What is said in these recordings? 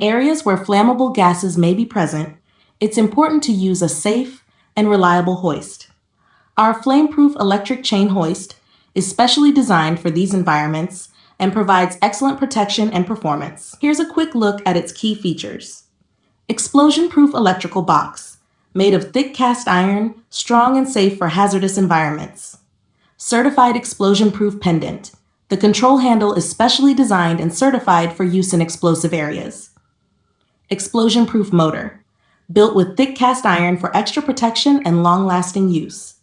Areas where flammable gases may be present, it's important to use a safe and reliable hoist. Our flameproof electric chain hoist is specially designed for these environments and provides excellent protection and performance. Here's a quick look at its key features. Explosion-proof electrical box, made of thick cast iron, strong and safe for hazardous environments. Certified explosion-proof pendant. The control handle is specially designed and certified for use in explosive areas. Explosion-proof motor, built with thick cast iron for extra protection and long-lasting use.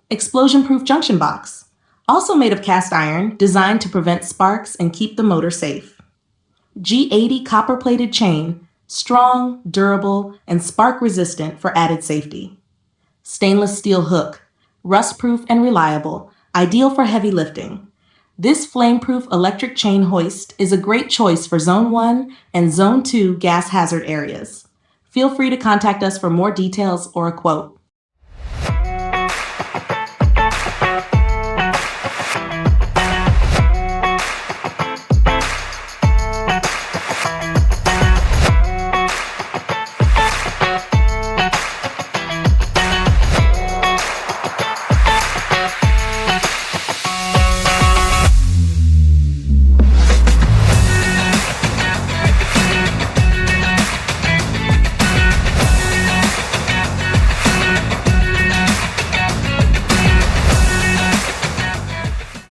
Explosion-proof junction box, also made of cast iron, designed to prevent sparks and keep the motor safe. G80 copper-plated chain, strong, durable, and spark-resistant for added safety. Stainless steel hook, rust-proof and reliable, ideal for heavy lifting. This flame-proof electric chain hoist is a great choice for Zone 1 and Zone 2 gas hazard areas. Feel free to contact us for more details or a quote.